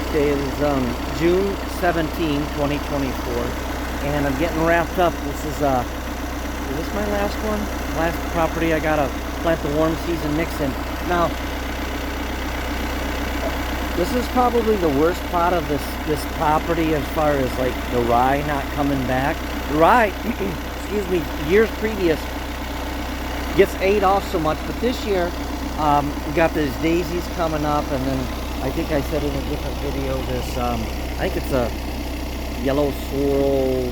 birthday. It was June 17, 2024, and I'm getting wrapped up. Is this my last one? Last property I gotta plant the warm season mix in. Now, this is probably the worst part of this property as far as like the rye not coming back. The rye, excuse me, years previous gets ate off so much, but this year we got these daisies coming up, and then I think I said in a different video this, I think it's a yellow sorrel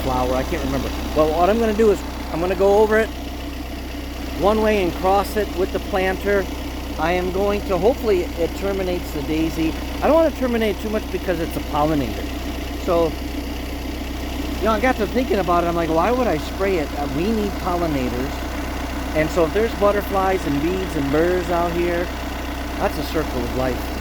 flower, I can't remember. Well, what I'm going to do is I'm going to go over it one way and cross it with the planter. I am going to, hopefully it terminates the daisy. I don't want to terminate too much because it's a pollinator. So, you know, I got to thinking about it. I'm like, why would I spray it? We need pollinators. And so if there's butterflies and bees and birds out here, that's a circle of life.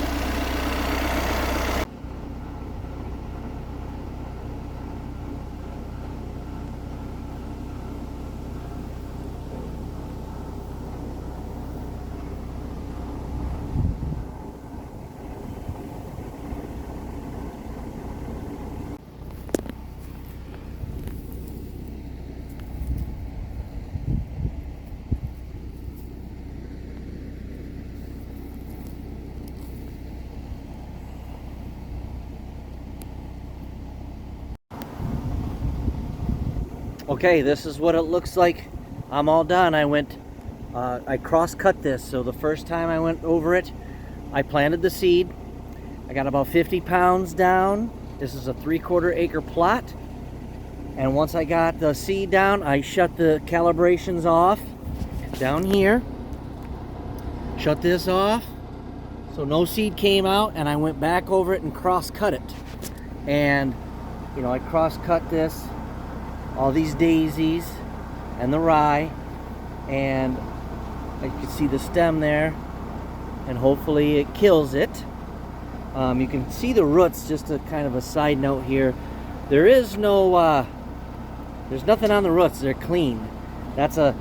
Okay, this is what it looks like. I'm all done. I cross-cut this. So the first time I went over it, I planted the seed. I got about 50 pounds down. This is a 3/4 acre plot. And once I got the seed down, I shut the calibrations off down here. Shut this off. So no seed came out, and I went back over it and cross-cut it. And, you know, I cross-cut this, all these daisies and the rye, and you can see the stem there, and hopefully it kills it. You can see the roots. Just a kind of a side note here, there is no there's nothing on the roots. They're clean. That's a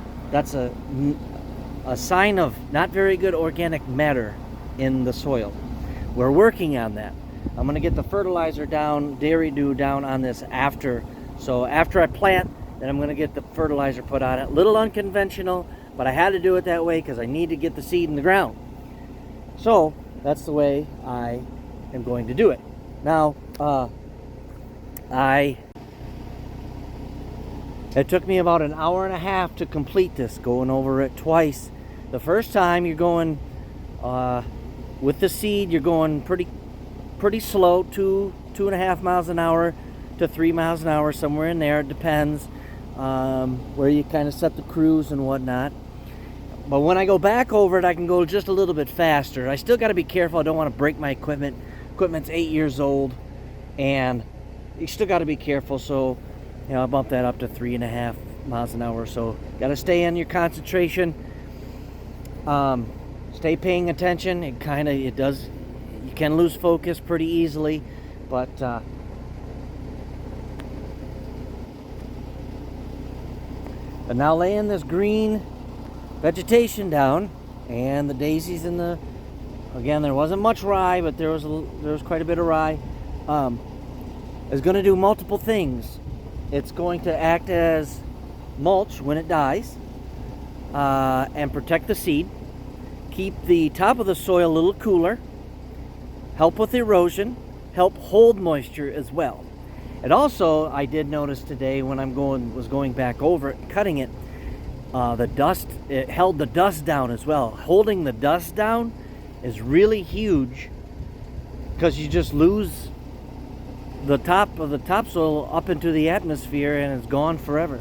sign of not very good organic matter in the soil. We're working on that. I'm gonna get the fertilizer down, dairy dew down on this after. So after I plant, then I'm going to get the fertilizer put on it. Little unconventional, but I had to do it that way because I need to get the seed in the ground. So that's the way I am going to do it. Now, it took me about an hour and a half to complete this, going over it twice. The first time you're going with the seed, you're going pretty slow, 2.5 miles an hour to 3 miles an hour, somewhere in there. It depends where you kind of set the cruise and whatnot. But when I go back over it, I can go just a little bit faster. I still got to be careful. I don't want to break my equipment. Equipment's 8 years old, and you still got to be careful. So, you know, I bump that up to 3.5 miles an hour. So, got to stay on your concentration. Stay paying attention. It does. You can lose focus pretty easily, but now laying this green vegetation down, and the daisies in the, again, there wasn't much rye, but there was quite a bit of rye, is going to do multiple things. It's going to act as mulch when it dies, and protect the seed, keep the top of the soil a little cooler, help with erosion, help hold moisture as well. And also, I did notice today when was going back over it, cutting it, the dust, it held the dust down as well. Holding the dust down is really huge, because you just lose the top of the topsoil up into the atmosphere, and it's gone forever.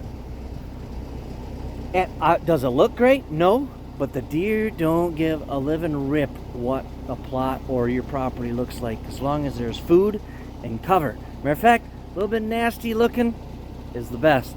And does it look great? No, but the deer don't give a living rip what a plot or your property looks like, as long as there's food and cover. Matter of fact, a little bit nasty looking is the best.